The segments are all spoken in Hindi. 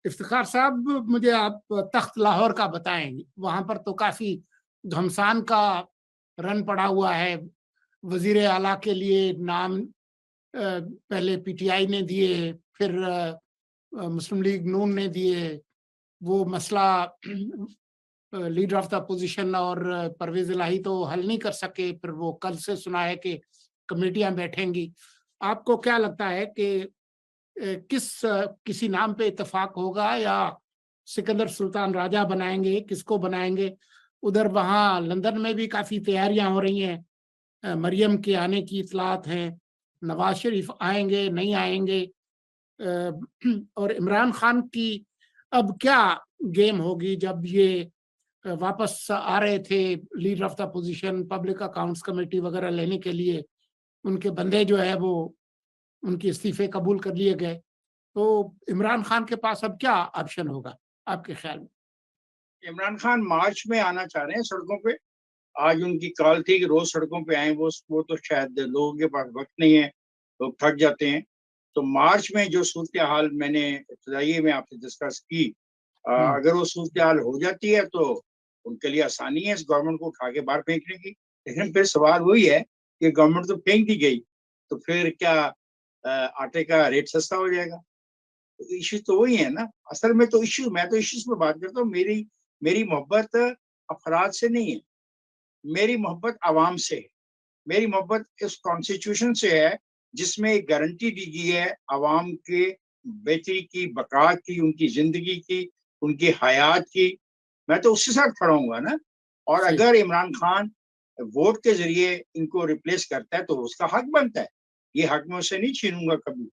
इफ्तिखार साहब, मुझे आप तख्त लाहौर का बताएं। वहां पर तो काफी घमसान का रन पड़ा हुआ है। वजीर आला के लिए नाम पहले पीटीआई ने दिए, फिर मुस्लिम लीग नून ने दिए। वो मसला लीडर ऑफ द अपोजिशन और परवेज इलाही तो हल नहीं कर सके। फिर वो कल से सुना है कि कमेटियां बैठेंगी। आपको क्या लगता है कि किसी नाम पे इत्तेफाक होगा, या सिकंदर सुल्तान राजा बनाएंगे? किसको बनाएंगे? उधर वहाँ लंदन में भी काफी तैयारियां हो रही हैं। मरियम के आने की इतलात हैं। नवाज शरीफ आएंगे नहीं आएंगे? और इमरान खान की अब क्या गेम होगी? जब ये वापस आ रहे थे leader of the position, public accounts committee वगैरह लेने के लिए, उनके बंदे जो है वो उनके इस्तीफे कबूल कर लिए गए। तो इमरान खान के पास अब क्या ऑप्शन होगा आपके ख्याल में? इमरान खान मार्च में आना चाह रहे हैं सड़कों पे। आज उनकी कॉल थी कि रोज सड़कों पे आए। वो तो शायद लोगों के पास वक्त नहीं है, लोग थक जाते हैं। तो मार्च में जो सूरत हाल मैंने इब्तदाई में आपसे डिस्कस की, अगर वो सूरत हाल हो जाती है तो उनके लिए आसानी है इस गवर्नमेंट को उठा के बाहर फेंकने की। लेकिन फिर सवाल वही है कि गवर्नमेंट तो फेंक दी गई, तो फिर क्या आटे का रेट सस्ता हो जाएगा? तो इश्यू तो वही है ना। असल में तो इश्यू, मैं तो इश्यूज पे बात करता हूँ। मेरी मेरी मोहब्बत अफराद से नहीं है, मेरी मोहब्बत आवाम से है। मेरी मोहब्बत इस कॉन्स्टिट्यूशन से है जिसमें एक गारंटी दी गई है आवाम के बेहतरी की, बका की, उनकी जिंदगी की, उनकी हयात की। मैं तो उसके साथ खड़ा हूँ ना। और सही। अगर इमरान खान वोट के जरिए इनको रिप्लेस करता है तो उसका हक बनता है। ये हक मैं उससे नहीं छीनूंगा कभी।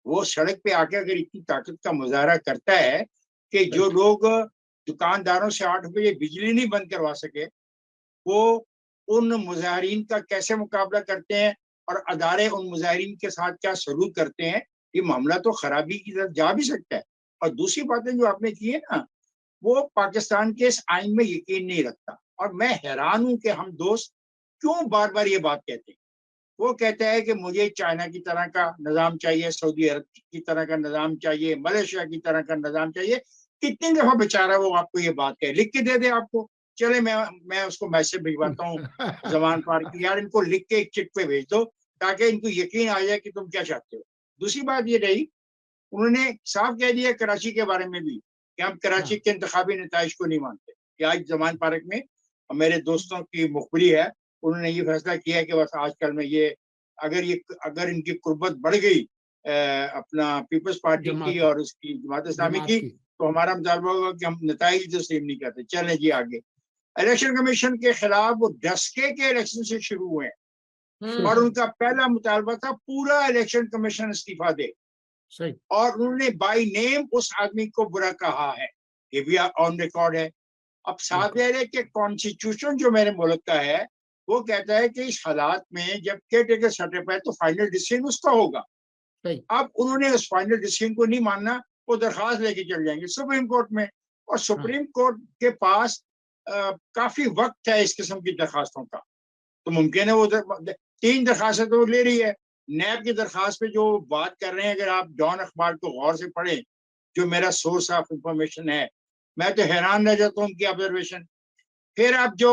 वो सड़क पे आके अगर इतनी ताकत का मुजाहरा करता है कि जो राइट। लोग दुकानदारों से 8 बजे बिजली नहीं बंद करवा सके, वो उन मुजाहरीन का कैसे मुकाबला करते हैं और अदारे उन मुजाहरीन के साथ क्या सलूक करते हैं, ये मामला तो खराबी की तरफ जा भी सकता है। और दूसरी बातें जो आपने की है ना, वो पाकिस्तान के इस आइन में यकीन नहीं रखता। और मैं हैरान हूं कि हम दोस्त क्यों बार बार ये बात कहते हैं। वो कहता है कि मुझे चाइना की तरह का निज़ाम चाहिए, सऊदी अरब की तरह का निज़ाम चाहिए, मलेशिया की तरह का निज़ाम चाहिए। कितनी दफा बेचारा वो आपको ये बात कहे, लिख के दे दे आपको। चले, मैं उसको मैसेज भिजवाता हूँ जमान पार की, यार इनको लिख के एक चिट पे भेज दो ताकि इनको यकीन आ जाए कि तुम क्या चाहते हो। दूसरी बात ये रही, उन्होंने साफ कह दिया कराची के बारे में भी कि हम कराची हाँ। के इंतखाबी नतज को नहीं मानते। कि आज जमान पार्क में मेरे दोस्तों की मुखबरी है, उन्होंने ये फैसला किया है कि बस आजकल में ये अगर इनकी कुर्बत बढ़ गई अपना पीपल्स पार्टी की जमात और उसकी जमात इस्लामी जमात की, की। तो हमारा मुतालबा होगा कि हम नतज तस्लीम नहीं करते। चलें जी आगे। इलेक्शन कमीशन के खिलाफ वो डस्के के इलेक्शन से शुरू हुए हैं शुरू। और उनका पहला मुतालबा था पूरा इलेक्शन कमीशन इस्तीफा दे। सही। और उन्होंने बाई नेम उस आदमी को बुरा कहा है, ये भी ऑन रिकॉर्ड है। अब साथ बिल्कुल। है कि कॉन्स्टिट्यूशन जो मेरे मुल्क का है वो कहता है कि इस हालात में जब केयर टेकर सेटअप है तो फाइनल डिसीजन उसका होगा। सही। अब उन्होंने उस फाइनल डिसीजन को नहीं मानना, वो दरखास्त लेके चल जाएंगे सुप्रीम कोर्ट में। और हाँ। सुप्रीम कोर्ट के पास काफी वक्त है इस किस्म की दरखास्तों का। तो मुमकिन है वो 3 दरखास्तें तो ले रही है। नैब की दरखास्त पे जो बात कर रहे हैं, अगर आप डॉन अखबार को गौर से पढ़ें, जो मेरा सोर्स ऑफ इंफॉर्मेशन है, मैं तो हैरान रह जाता हूँ उनकी ऑब्जर्वेशन। फिर अब जो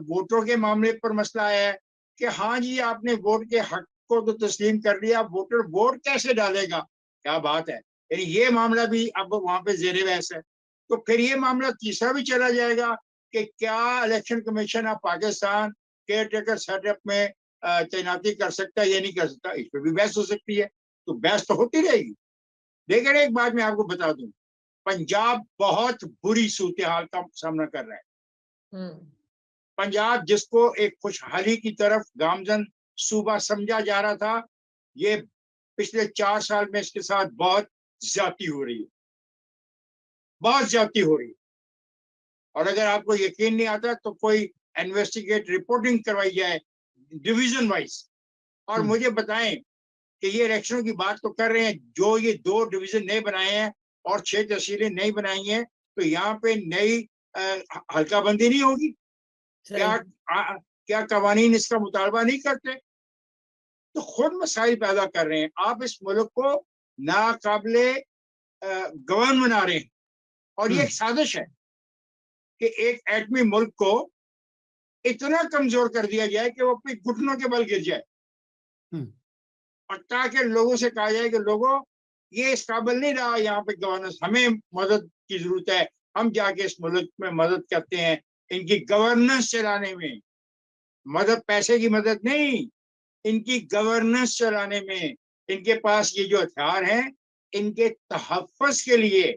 वोटों के मामले पर मसला आया है कि हाँ जी आपने वोट के हक को तो तस्लीम कर लिया, वोटर वोट कैसे डालेगा, क्या बात है। यानी ये मामला भी अब वहां पे जेर बहस है। तो फिर ये मामला तीसरा भी चला जाएगा कि क्या election commission of Pakistan care taker setup में तैनाती कर सकता है या नहीं कर सकता, इस पर भी बहस हो सकती है। तो बहस तो होती रहेगी। लेकिन एक बात मैं आपको बता दूं, पंजाब बहुत बुरी सूरत हाल का सामना कर रहा है। पंजाब जिसको एक खुशहाली की तरफ गामजन सूबा समझा जा रहा था, ये पिछले 4 साल में इसके साथ बहुत ज्यादती हो रही है, बहुत ज्यादती हो रही है। और अगर आपको यकीन नहीं आता तो कोई इन्वेस्टिगेट रिपोर्टिंग करवाई जाए डिवीजन वाइज, और मुझे बताएं कि ये इलेक्शनों की बात तो कर रहे हैं, जो ये 2 डिवीजन नए बनाए हैं और 6 तहसीलें नई बनाई हैं, तो यहाँ पे नई हल्का बंदी नहीं होगी क्या? क्या कवानीन इसका मुतालबा नहीं करते? तो खुद मसाइल पैदा कर रहे हैं। आप इस मुल्क को नाकाबिले गवर्न बना रहे हैं। और ये एक साजिश है कि एक एटमी मुल्क को इतना कमजोर कर दिया जाए कि वो अपने घुटनों के बल गिर जाए, और ताकि लोगों से कहा जाए कि लोगों, ये इस काबिल नहीं रहा यहाँ पे गवर्नेंस, हमें मदद की जरूरत है, हम जाके इस मुल्क में मदद करते हैं इनकी गवर्नेंस चलाने में। मदद पैसे की मदद नहीं, इनकी गवर्नेंस चलाने में। इनके पास ये जो हथियार हैं इनके तहफ़्फ़ुज़ के लिए,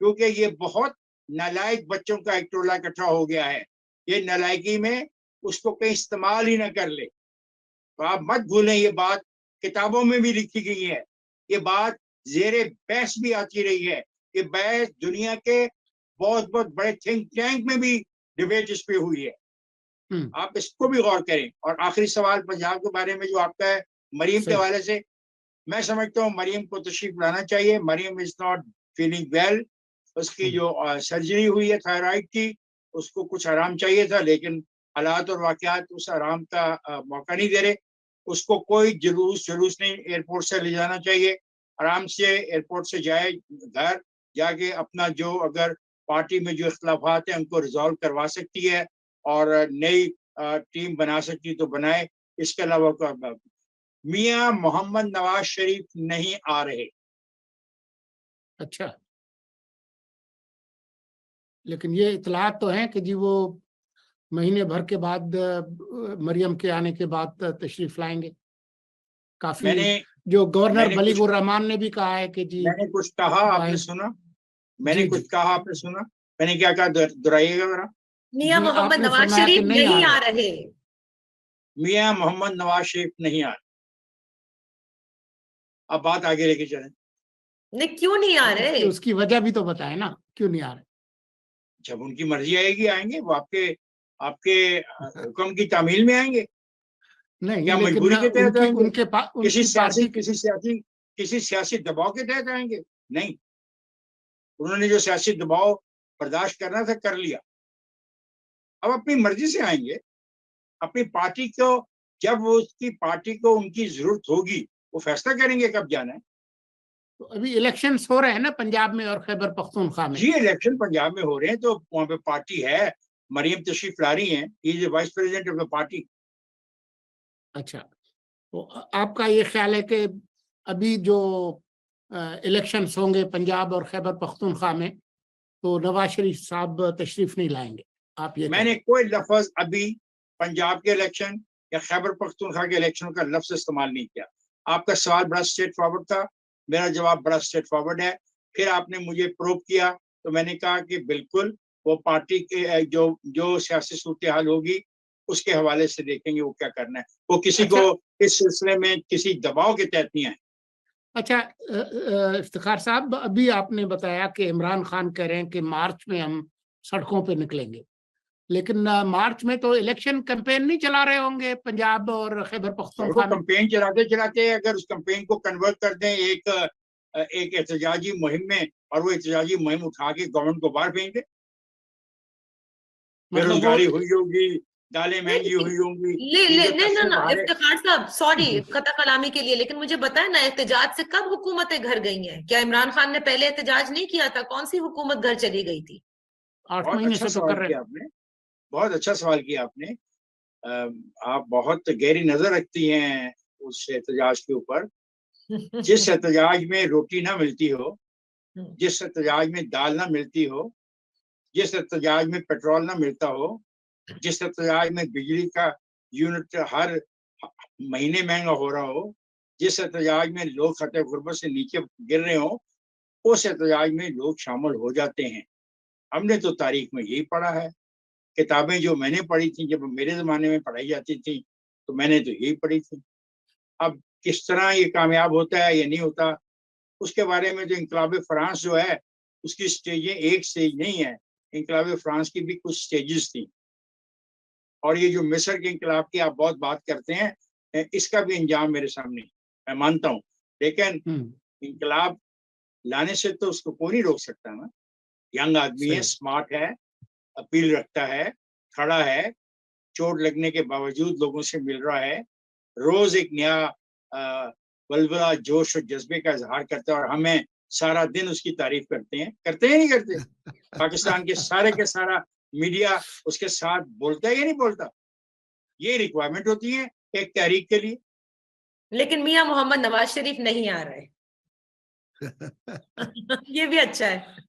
क्योंकि ये बहुत नालायक बच्चों का एक टोला इकट्ठा हो गया है, ये नालायकी में उसको कहीं इस्तेमाल ही ना कर ले। तो आप मत भूलें, ये बात किताबों में भी लिखी गई है, ये बात ज़ेरे बहस भी आती रही है, ये बहस दुनिया के बहुत बहुत बड़े थिंक टैंक में भी डिबेट इस पे हुई है। आप इसको भी गौर करें। और आखिरी सवाल पंजाब के बारे में जो आपका है, मरियम के हवाले से, मैं समझता हूँ मरियम को तशरीफ लाना चाहिए। Mariam is not feeling well, उसकी जो सर्जरी हुई है थायराइड की, उसको कुछ आराम चाहिए था, लेकिन हालात और वाकयात उस आराम का मौका नहीं दे रहे। उसको कोई जुलूस नहीं एयरपोर्ट से ले जाना चाहिए, आराम से एयरपोर्ट से जाए, घर जाके अपना जो अगर पार्टी में जो इख्तलाफात हैं उनको रिजॉल्व करवा सकती है और नई टीम बना सकती तो बनाए। इसके अलावा मियां मोहम्मद नवाज शरीफ नहीं आ रहे। अच्छा, लेकिन ये इतलात तो हैं कि जी वो महीने भर के बाद मरियम के आने के बाद तशरीफ लाएंगे। काफी जो गवर्नर बलीगुर रहमान ने भी कहा है कि जी मैंने कुछ कहा, आपने सुना? मैंने कुछ कहा, आपने सुना? मैंने क्या कहा, दोहराइएगा जरा। मियां मोहम्मद नवाज शरीफ नहीं आ रहे। मियां मोहम्मद नवाज शरीफ नहीं आ रहे। अब बात आगे लेके चलें। नहीं, क्यों नहीं आ रहे? उसकी वजह भी तो बताए ना, क्यों नहीं आ रहे। जब उनकी मर्जी आएगी आएंगे, वो आपके हुक्म की तामील में आएंगे। नहीं, क्या मजबूरी के तहत आएंगे? किसी सियासी दबाव के तहत आएंगे? नहीं, उन्होंने जो सियासी दबाव बर्दाश्त करना था कर लिया, अब अपनी मर्जी से आएंगे। अपनी पार्टी को, जब उसकी पार्टी को उनकी जरूरत होगी वो फैसला करेंगे कब जाना है। तो अभी इलेक्शंस हो रहे हैं ना पंजाब में और खैबर पख्तूनख्वा में। जी, इलेक्शन पंजाब में हो रहे हैं, तो वहां पे पार्टी है, मरियम तशरीफ ला रही हैं, he is vice president of the party. अच्छा, तो आपका ये ख्याल है कि अभी जो इलेक्शंस होंगे पंजाब और खैबर पख्तूनख्वा में, तो नवाज शरीफ साहब तशरीफ नहीं लाएंगे? आप ये मैंने कोई लफ्ज अभी पंजाब के इलेक्शन या खैबर पख्तूनख्वा के इलेक्शन का लफ्ज इस्तेमाल नहीं किया। आपका सवाल बड़ा स्ट्रेट फॉरवर्ड था, मेरा जवाब बड़ा स्ट्रेट फॉरवर्ड है। फिर आपने मुझे प्रोब किया तो मैंने कहा कि बिल्कुल वो पार्टी के जो सियासी सूरत हाल होगी उसके हवाले से देखेंगे वो क्या करना है। वो किसी को इस सिलसिले में किसी दबाव के तहत नहीं आए। अच्छा, इफ्तिखार साहब, अभी आपने बताया कि इमरान खान कह रहे हैं कि मार्च में हम सड़कों पे निकलेंगे, लेकिन मार्च में तो इलेक्शन कैंपेन नहीं चला रहे होंगे पंजाब और खैबर पख्तूनख्वा में। कैंपेन चलाते चलाते अगर उस कैंपेन को कन्वर्ट कर दें एक एहतजाजी मुहिम में, और वो एहतजाजी मुहिम उठा के गवर्नमेंट को बाहर फेंक दे, बेरोजगारी हुई होगी, दालें महंगी हुई होंगी। इफ्तिखार साहब, सॉरी कता कलामी के लिए, लेकिन मुझे बताए ना, एहतजाज से कब हुकूमतें घर गई हैं? क्या इमरान खान ने पहले एहतजाज नहीं किया था? कौन सी हुकूमत घर चली गई थी? 8 महीने से तो कर रहे हैं। आपने बहुत अच्छा सवाल किया आपने। आप बहुत गहरी नजर रखती हैं उस एहतजाज के ऊपर। जिस एहतजाज में रोटी ना मिलती हो, जिस एहतजाज में दाल ना मिलती हो, जिस एहतजाज में पेट्रोल ना मिलता हो, जिस एहतजाज में बिजली का यूनिट हर महीने महंगा हो रहा हो, जिस एहतजाज में लोग खतरे गुर्बत से नीचे गिर रहे हो, उस एहतजाज में लोग शामिल हो जाते हैं। हमने तो तारीख में यही पढ़ा है। किताबें जो मैंने पढ़ी थी, जब मेरे ज़माने में पढ़ाई जाती थी, तो मैंने तो यही पढ़ी थी। अब किस तरह ये कामयाब होता है या नहीं होता, उसके बारे में तो इनकलाब फ्रांस जो है उसकी स्टेजें एक स्टेज नहीं है, इनकलाब फ्रांस की भी कुछ स्टेजेस थी। और ये जो मिस्र के इनकलाब की आप बहुत बात करते हैं, इसका भी अंजाम मेरे सामने, मैं मानता हूँ, लेकिन इनकलाब लाने से तो उसको कोई नहीं रोक सकता ना। यंग आदमी है, स्मार्ट है, अपील रखता है, खड़ा है, चोट लगने के बावजूद लोगों से मिल रहा है, रोज एक नया बलबला जोश और जज्बे का इजहार करता है, और हमें सारा दिन उसकी तारीफ करते हैं या नहीं करते? पाकिस्तान के सारा मीडिया उसके साथ बोलता है या नहीं बोलता? ये रिक्वायरमेंट होती है एक तहरीक के लिए। लेकिन मियां मोहम्मद नवाज शरीफ नहीं आ रहे। ये भी अच्छा है।